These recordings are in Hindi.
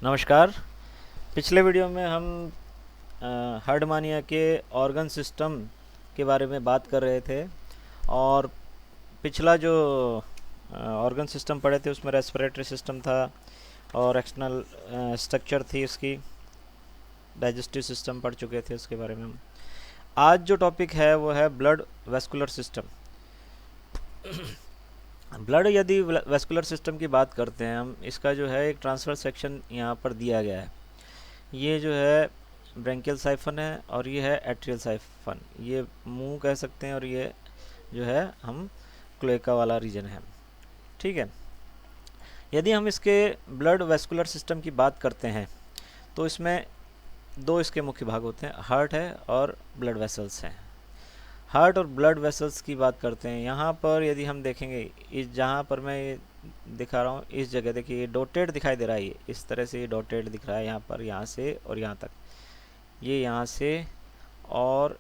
नमस्कार। पिछले वीडियो में हम हर्डमानिया के ऑर्गन सिस्टम के बारे में बात कर रहे थे और पिछला जो ऑर्गन सिस्टम पढ़े थे उसमें रेस्पिरेटरी सिस्टम था और एक्सटर्नल स्ट्रक्चर थी उसकी, डाइजेस्टिव सिस्टम पढ़ चुके थे उसके बारे में हम। आज जो टॉपिक है वो है ब्लड वेस्कुलर सिस्टम। ब्लड यदि वेस्कुलर सिस्टम की बात करते हैं हम, इसका जो है एक ट्रांसफर सेक्शन यहाँ पर दिया गया है। ये जो है ब्रेंकियल साइफन है और ये है एट्रियल साइफन, ये मुंह कह सकते हैं, और ये जो है हम क्लोएका वाला रीजन है। ठीक है, यदि हम इसके ब्लड वेस्कुलर सिस्टम की बात करते हैं तो इसमें दो इसके मुख्य भाग होते हैं, हार्ट है और ब्लड वेसल्स हैं। हार्ट और ब्लड वेसल्स की बात करते हैं, यहाँ पर यदि हम देखेंगे, इस जहाँ पर मैं ये दिखा रहा हूँ इस जगह देखिए, ये डॉटेड दिखाई दे रहा है, ये इस तरह से ये डॉटेड दिख रहा है यहाँ पर, यहाँ से और यहाँ तक, ये यहाँ से और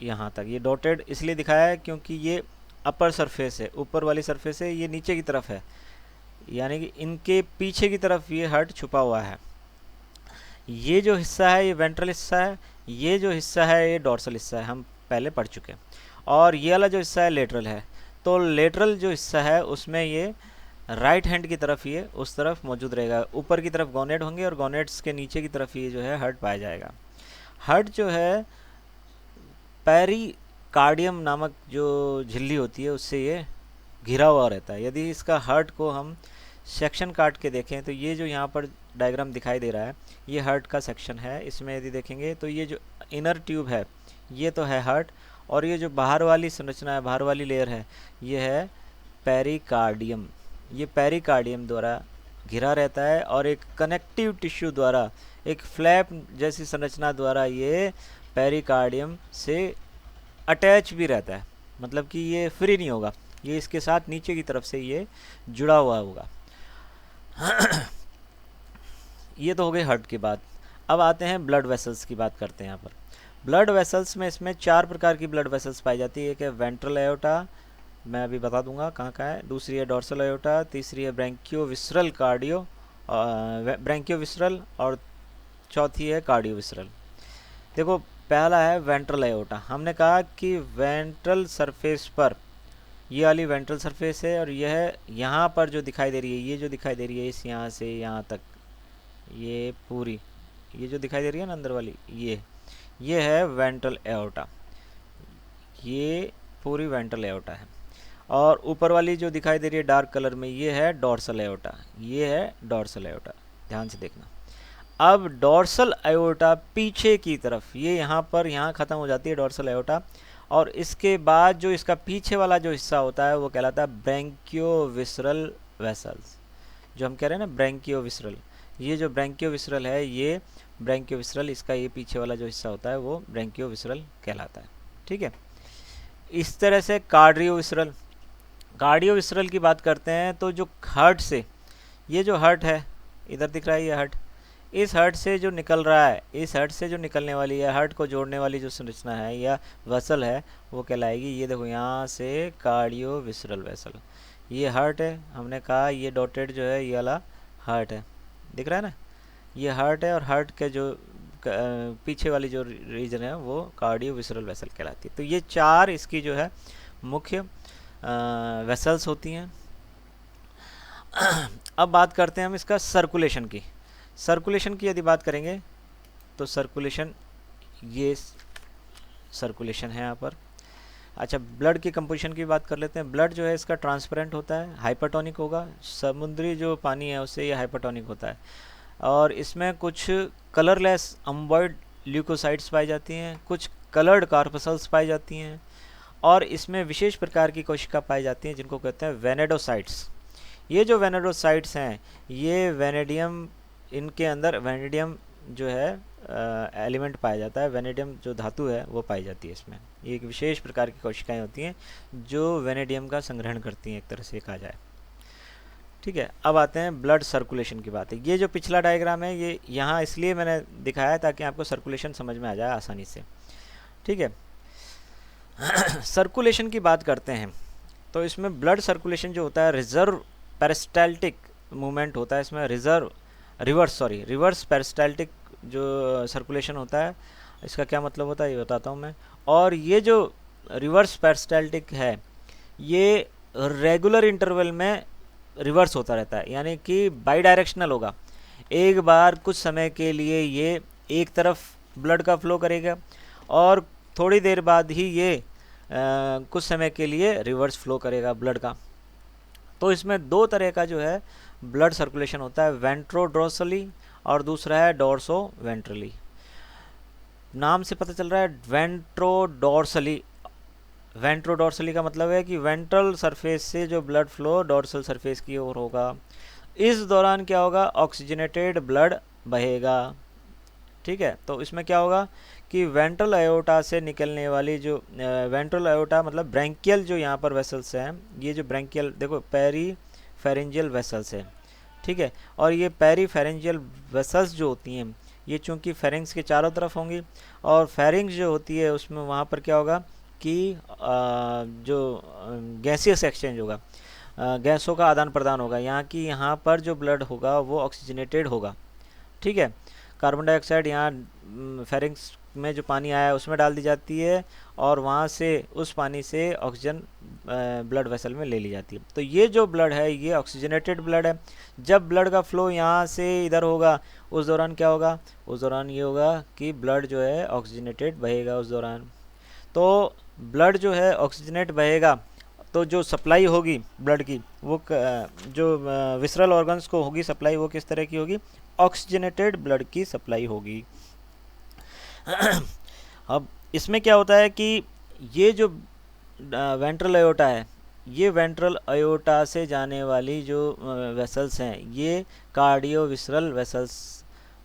यहाँ तक। ये डॉटेड इसलिए दिखाया है क्योंकि ये अपर सरफेस है, ऊपर वाली सरफेस है, ये नीचे की तरफ है, यानी कि इनके पीछे की तरफ ये हार्ट छुपा हुआ है। ये जो हिस्सा है ये वेंट्रल हिस्सा है, ये जो हिस्सा है ये डॉर्सल हिस्सा है, हम पहले पढ़ चुके हैं। और ये वाला जो हिस्सा है लेटरल है। तो लेटरल जो हिस्सा है उसमें ये राइट हैंड की तरफ ये उस तरफ मौजूद रहेगा, ऊपर की तरफ गोनेड होंगे और गोनेड्स के नीचे की तरफ ये जो है हार्ट पाया जाएगा। हार्ट जो है पेरिकार्डियम नामक जो झिल्ली होती है उससे ये घिरा हुआ रहता है। यदि इसका हार्ट को हम सेक्शन काट के देखें तो ये जो यहाँ पर डायग्राम दिखाई दे रहा है ये हार्ट का सेक्शन है। इसमें यदि देखेंगे तो ये जो इनर ट्यूब है ये तो है हार्ट, और ये जो बाहर वाली संरचना है, बाहर वाली लेयर है, ये है पेरिकार्डियम। ये पेरिकार्डियम द्वारा घिरा रहता है और एक कनेक्टिव टिश्यू द्वारा, एक फ्लैप जैसी संरचना द्वारा ये पेरिकार्डियम से अटैच भी रहता है, मतलब कि ये फ्री नहीं होगा, ये इसके साथ नीचे की तरफ से ये जुड़ा हुआ होगा। ये तो हो गई हार्ट की बात। अब आते हैं ब्लड वेसल्स की बात करते हैं। यहाँ पर ब्लड वेसल्स में इसमें 4 प्रकार की ब्लड वेसल्स पाई जाती है। एक है वेंट्रल एयोटा, मैं अभी बता दूंगा कहाँ कहाँ है। दूसरी है डॉर्सल एयोटा, तीसरी है ब्रेंकियो विसरल कार्डियो ब्रेंकियो विसरल, और चौथी है कार्डियो विसरल। देखो, पहला है वेंट्रल एयोटा। हमने कहा कि वेंट्रल सरफेस पर, ये वाली वेंट्रल सरफेस है और यह यहाँ पर जो दिखाई दे रही है, ये जो दिखाई दे रही है इस यहाँ से यहाँ तक, ये पूरी, ये जो दिखाई दे रही है ना अंदर वाली, ये है वेंट्रल एओर्टा, ये पूरी वेंट्रल एओर्टा है। और ऊपर वाली जो दिखाई दे रही है डार्क कलर में, ये है डॉर्सल एओर्टा, ये है डॉर्सल एओर्टा, ध्यान से देखना। अब डॉर्सल एओर्टा पीछे की तरफ, ये यहाँ पर, यहाँ ख़त्म हो जाती है डॉर्सल एओर्टा, और इसके बाद जो इसका पीछे वाला जो हिस्सा होता है वो कहलाता है ब्रेंकियोविसरल वेसल्स, जो हम कह रहे हैं ना ब्रेंकियोविसरल। ये जो ब्रेंकियोविसरल है, ये ब्रेंकियोविसरल, इसका ये पीछे वाला जो हिस्सा होता है वो ब्रेंकियोविसरल कहलाता है। ठीक है, इस तरह से कार्डियोविसरल। कार्डियोविसरल की बात करते हैं तो जो हार्ट से, ये जो हार्ट है इधर दिख रहा है, ये हार्ट, इस हार्ट से जो निकल रहा है, इस हार्ट से जो निकलने वाली है, हार्ट को जोड़ने वाली जो संरचना है या वसल है वो कहलाएगी, ये देखो यहाँ से कार्डियोविसरल वेसल। ये हार्ट है, हमने कहा ये डॉटेड जो है ये वाला हार्ट है, दिख रहा है ना, ये हार्ट है, और हार्ट के जो पीछे वाली जो रीजन है वो कार्डियोविसरल वेसल कहलाती है। तो ये 4 इसकी जो है मुख्य वेसल्स होती हैं। अब बात करते हैं हम इसका सर्कुलेशन की। सर्कुलेशन की यदि बात करेंगे तो सर्कुलेशन, ये सर्कुलेशन है यहाँ पर। अच्छा, ब्लड की कंपोजिशन की बात कर लेते हैं। ब्लड जो है इसका ट्रांसपेरेंट होता है, हाइपरटोनिक होगा, समुद्री जो पानी है उससे ये हाइपरटोनिक होता है, और इसमें कुछ कलरलेस अम्बॉइड ल्यूकोसाइट्स पाई जाती हैं, कुछ कलर्ड कार्पसल्स पाई जाती हैं, और इसमें विशेष प्रकार की कोशिका पाई जाती हैं जिनको कहते हैं वेनेडोसाइट्स। ये जो वेनेडोसाइट्स हैं ये वेनेडियम, इनके अंदर वेनेडियम जो है एलिमेंट पाया जाता है, वेनेडियम जो धातु है वो पाई जाती है इसमें। ये एक विशेष प्रकार की कोशिकाएं होती हैं जो वेनेडियम का संग्रहण करती हैं, एक तरह से कहा जाए। ठीक है, अब आते हैं ब्लड सर्कुलेशन की बात है। ये जो पिछला डायग्राम है ये यहाँ इसलिए मैंने दिखाया ताकि आपको सर्कुलेशन समझ में आ जाए आसानी से। ठीक है, सर्कुलेशन की बात करते हैं तो इसमें ब्लड सर्कुलेशन जो होता है रिजर्व पेरिस्टाल्टिक मूवमेंट होता है, इसमें रिजर्व रिवर्स पेरिस्टाल्टिक जो सर्कुलेशन होता है, इसका क्या मतलब होता है ये बताता हूँ मैं। और ये जो रिवर्स पेरिस्टाल्टिक है ये रेगुलर इंटरवल में रिवर्स होता रहता है, यानी कि बाई डायरेक्शनल होगा। एक बार कुछ समय के लिए ये एक तरफ ब्लड का फ्लो करेगा और थोड़ी देर बाद ही ये कुछ समय के लिए रिवर्स फ्लो करेगा ब्लड का। तो इसमें दो तरह का जो है ब्लड सर्कुलेशन होता है, वेंट्रोडोर्सली और दूसरा है डोर्सो वेंट्रली। नाम से पता चल रहा है वेंट्रोडोर्सली। वेंट्रोडोर्सली का मतलब है कि वेंट्रल सरफेस से जो ब्लड फ्लो डोर्सल सरफेस की ओर होगा। इस दौरान क्या होगा, ऑक्सीजनेटेड ब्लड बहेगा। ठीक है, तो इसमें क्या होगा कि वेंट्रल अयोटा से निकलने वाली जो वेंट्रल अयोटा मतलब ब्रैंकियल जो यहाँ पर वेसल्स हैं, ये जो ब्रैंकियल देखो पेरी फेरेंजियल वेसल्स है। ठीक है, और ये पेरी फेरेंजियल वेसल्स जो होती हैं ये चूंकि फेरिंग्स के चारों तरफ होंगी और फेरिंग्स जो होती है उसमें वहाँ पर क्या होगा कि जो गैसियस एक्सचेंज होगा, गैसों का आदान प्रदान होगा। यहाँ की यहाँ पर जो ब्लड होगा वो ऑक्सीजनेटेड होगा। ठीक है, कार्बन डाइऑक्साइड यहाँ फेरिंग्स में जो पानी आया है उसमें डाल दी जाती है और वहाँ से उस पानी से ऑक्सीजन ब्लड वेसल में ले ली जाती है। तो ये जो ब्लड है ये ऑक्सीजनेटेड ब्लड है। जब ब्लड का फ्लो यहाँ से इधर होगा उस दौरान क्या होगा, उस दौरान ये होगा कि ब्लड जो है ऑक्सीजनेटेड बहेगा उस दौरान। तो ब्लड जो है ऑक्सीजनेट बहेगा तो जो सप्लाई होगी ब्लड की वो जो विसरल ऑर्गन्स को होगी सप्लाई, वो किस तरह की होगी, ऑक्सीजनेटेड ब्लड की सप्लाई होगी। अब इसमें क्या होता है कि ये जो वेंट्रल अयोटा है, ये वेंट्रल अयोटा से जाने वाली जो वेसल्स हैं ये कार्डियो विसरल वेसल्स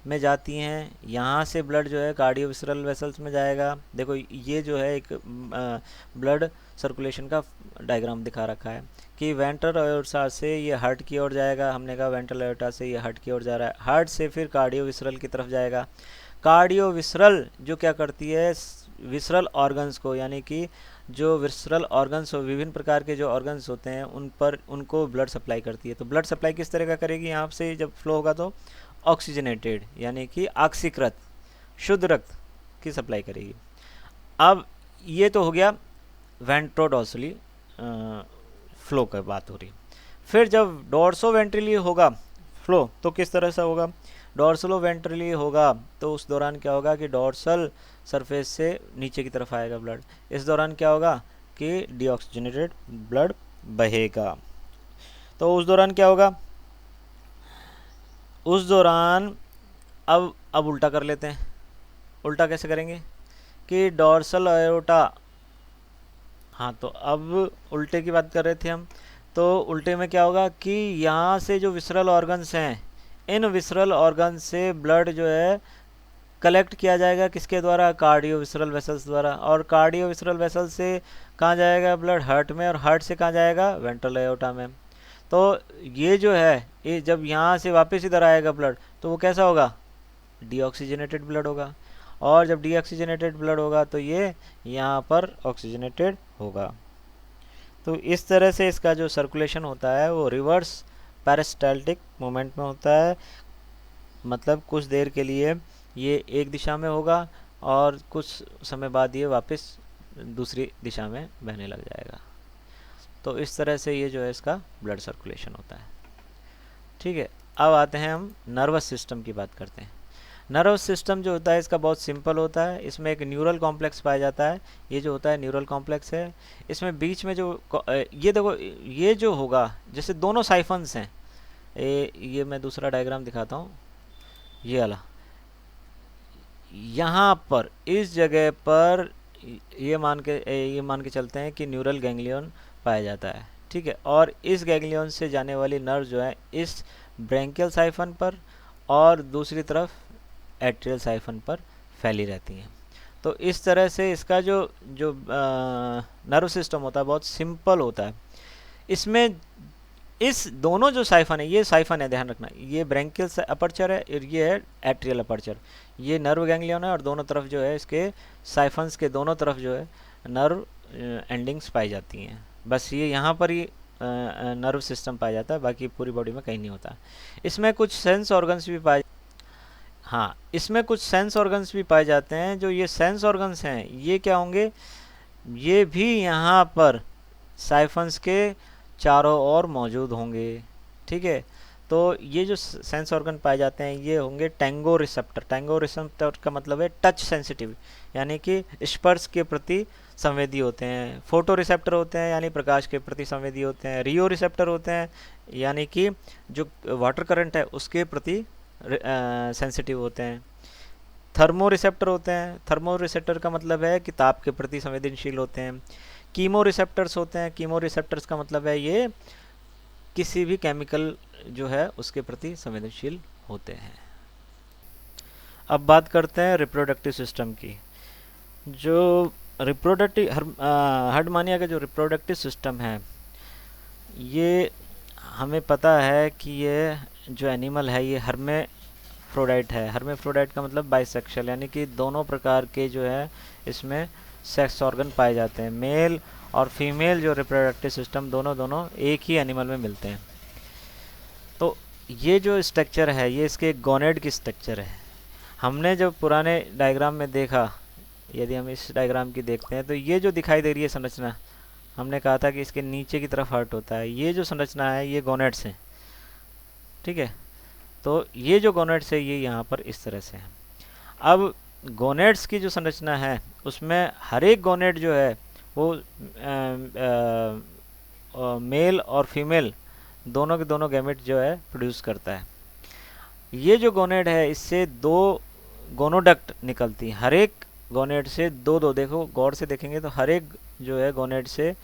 में जाती हैं। यहाँ से ब्लड जो है कार्डियो विसरल वेसल्स में जाएगा। देखो ये जो है एक ब्लड सर्कुलेशन का डायग्राम दिखा रखा है कि वेंट्रल अयोटा से ये हार्ट की ओर जाएगा। हमने कहा वेंट्रल अयोटा से ये हार्ट की ओर जा रहा है, हार्ट से फिर कार्डियो विसरल की तरफ जाएगा। कार्डियो विसरल जो क्या करती है, विसरल ऑर्गन्स को, यानी कि जो विसरल ऑर्गन्स हो, विभिन्न प्रकार के जो ऑर्गन्स होते हैं उन पर उनको ब्लड सप्लाई करती है। तो ब्लड सप्लाई किस तरह का करेगी, यहाँ से जब फ्लो होगा तो ऑक्सीजनेटेड यानी कि ऑक्सीकृत शुद्ध रक्त की सप्लाई करेगी। अब ये तो हो गया वेंट्रोडोर्सली फ्लो की बात हो रही। फिर जब डोर्सो वेंट्रली होगा फ्लो तो किस तरह से होगा, डोर्सलो वेंट्रली होगा तो उस दौरान क्या होगा कि डोर्सल सरफेस से नीचे की तरफ आएगा ब्लड। इस दौरान क्या होगा कि डीऑक्सीजनेटेड ब्लड बहेगा। तो उस दौरान क्या होगा, उस दौरान अब उल्टा कर लेते हैं। उल्टा कैसे करेंगे कि डोर्सल अयोटा, हाँ तो अब उल्टे की बात कर रहे थे हम, तो उल्टे में क्या होगा कि यहाँ से जो विसरल ऑर्गन्स हैं इन विसरल ऑर्गन से ब्लड जो है कलेक्ट किया जाएगा किसके द्वारा, कार्डियो विसरल वेसल्स द्वारा। और कार्डियो विसरल वेसल से कहाँ जाएगा ब्लड, हार्ट में, और हार्ट से कहाँ जाएगा, वेंट्रल अयोटा में। तो ये जो है ये जब यहाँ से वापस इधर आएगा ब्लड तो वो कैसा होगा, डीऑक्सीजनेटेड ब्लड होगा। और जब डीऑक्सीजनेटेड ब्लड होगा तो ये यहाँ पर ऑक्सीजनेटेड होगा। तो इस तरह से इसका जो सर्कुलेशन होता है वो रिवर्स पेरिस्टाल्टिक मूवमेंट में होता है। मतलब कुछ देर के लिए ये एक दिशा में होगा और कुछ समय बाद ये वापस दूसरी दिशा में बहने लग जाएगा। तो इस तरह से ये जो है इसका ब्लड सर्कुलेशन होता है। ठीक है, अब आते हैं हम नर्वस सिस्टम की बात करते हैं। नर्वस सिस्टम जो होता है इसका बहुत सिंपल होता है। इसमें एक न्यूरल कॉम्प्लेक्स पाया जाता है। ये जो होता है न्यूरल कॉम्प्लेक्स है। इसमें बीच में जो ये देखो ये जो होगा जैसे दोनों साइफन्स हैं, ये मैं दूसरा डायग्राम दिखाता हूँ, ये वाला। यहाँ पर इस जगह पर ये मान के चलते हैं कि न्यूरल गैंग्लियन पाया जाता है। ठीक है, और इस गैंग्लियन से जाने वाली नर्व जो है इस ब्रैंकियल साइफन पर और दूसरी तरफ एट्रियल साइफन पर फैली रहती हैं। तो इस तरह से इसका जो जो नर्व सिस्टम होता है बहुत सिंपल होता है। इसमें इस दोनों जो साइफन है, ये साइफन है ध्यान रखना, ये ब्रैंकियल अपर्चर है और ये है एट्रियल अपर्चर। ये नर्व गैंग्लियन है और दोनों तरफ जो है इसके साइफन्स के दोनों तरफ जो है नर्व एंडिंग्स पाई जाती हैं। बस ये यहाँ पर ही नर्व सिस्टम पाया जाता है, बाकी पूरी बॉडी में कहीं नहीं होता। इसमें कुछ सेंस ऑर्गन्स भी पाए, हाँ इसमें कुछ सेंस ऑर्गन्स भी पाए जाते हैं। जो ये सेंस ऑर्गन्स हैं ये क्या होंगे, ये भी यहाँ पर साइफन्स के चारों ओर मौजूद होंगे। ठीक है, तो ये जो सेंस ऑर्गन पाए जाते हैं ये होंगे टैंगो रिसेप्टर। टैंगो रिसेप्टर का मतलब है टच सेंसिटिव, यानी कि स्पर्श के प्रति संवेदी होते हैं। फोटो रिसेप्टर होते हैं यानी प्रकाश के प्रति संवेदी होते हैं। रियो रिसेप्टर होते हैं यानी कि जो वाटर करंट है उसके प्रति सेंसिटिव होते हैं। थर्मो रिसेप्टर होते हैं, थर्मो रिसेप्टर का मतलब है कि ताप के प्रति संवेदनशील होते हैं। कीमो रिसेप्टर्स होते हैं, कीमो रिसेप्टर्स का मतलब है ये किसी भी केमिकल जो है उसके प्रति संवेदनशील होते हैं। अब बात करते हैं रिप्रोडक्टिव सिस्टम की। जो रिप्रोडक्टिव हर्डमानिया का जो रिप्रोडक्टिव सिस्टम है ये हमें पता है कि ये जो एनिमल है ये हर्मेफ्रोडाइट है। हर्मेफ्रोडाइट का मतलब बाइसेक्सुअल, यानी कि दोनों प्रकार के जो है इसमें सेक्स ऑर्गन पाए जाते हैं। मेल और फीमेल जो रिप्रोडक्टिव सिस्टम दोनों एक ही एनिमल में मिलते हैं। तो ये जो स्ट्रक्चर है ये इसके गोनेड की स्ट्रक्चर है। हमने जब पुराने डायग्राम में देखा, यदि हम इस डायग्राम की देखते हैं तो ये जो दिखाई दे रही है संरचना, हमने कहा था कि इसके नीचे की तरफ हार्ट होता है। ये जो संरचना है ये गोनेड्स है। ठीक है, तो ये जो गोनेड्स है ये यहाँ पर इस तरह से है। अब गोनेड्स की जो संरचना है उसमें हर एक गोनेड जो है वो मेल और फीमेल दोनों के दोनों गैमेट जो है प्रोड्यूस करता है। ये जो गोनेड है इससे दो गोनोडक्ट निकलती हैं। हर एक गोनेड से दो देखो, गौर से देखेंगे तो हर एक जो है गोनेड से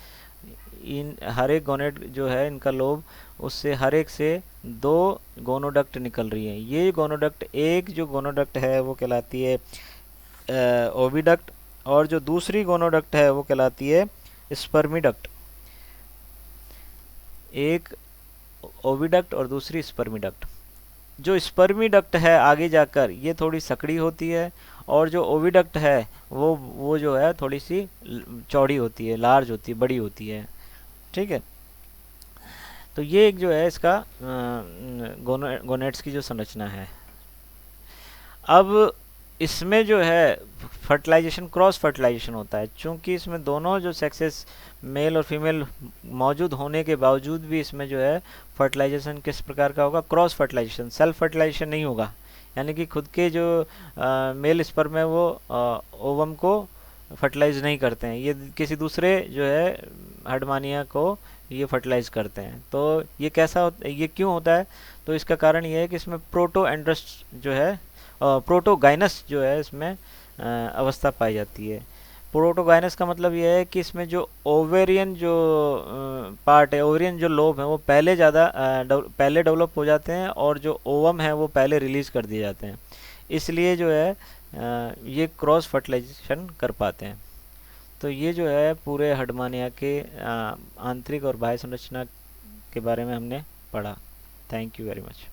हर एक गोनेड जो है इनका लोब, उससे हर एक से दो गोनोडक्ट निकल रही है। ये गोनोडक्ट, एक जो गोनोडक्ट है वो कहलाती है ओविडक्ट, और जो दूसरी गोनोडक्ट है वो कहलाती है स्पर्मीडक्ट। एक ओविडक्ट और दूसरी स्पर्मीडक्ट। जो स्पर्मीडक्ट है आगे जाकर ये थोड़ी सकड़ी होती है, और जो ओविडक्ट है वो जो है थोड़ी सी चौड़ी होती है, लार्ज होती है, बड़ी होती है। ठीक है, तो ये एक जो है इसका गोनेड्स की जो संरचना है। अब इसमें जो है फर्टिलाइजेशन, क्रॉस फर्टिलाइजेशन होता है। चूँकि इसमें दोनों जो सेक्सेस मेल और फीमेल मौजूद होने के बावजूद भी इसमें जो है फर्टिलाइजेशन किस प्रकार का होगा, क्रॉस फर्टिलाइजेशन। सेल्फ फर्टिलाइजेशन नहीं होगा, यानी कि खुद के जो मेल स्पर्म है वो ओवम को फर्टिलाइज नहीं करते हैं, ये किसी दूसरे जो है हर्डमानिया को ये फर्टिलाइज करते हैं। तो ये कैसा होता है, ये क्यों होता है, तो इसका कारण ये है कि इसमें प्रोटोएंड्रस जो है, प्रोटोगाइनस जो है इसमें अवस्था पाई जाती है। प्रोटोगाइनस का मतलब यह है कि इसमें जो ओवेरियन जो पार्ट है, ओवेरियन जो लोब है वो पहले डेवलप हो जाते हैं, और जो ओवम है वो पहले रिलीज कर दिए जाते हैं। इसलिए जो है ये क्रॉस फर्टिलाइजेशन कर पाते हैं। तो ये जो है पूरे हर्डमानिया के आंतरिक और बाह्य संरचना के बारे में हमने पढ़ा। Thank you very much.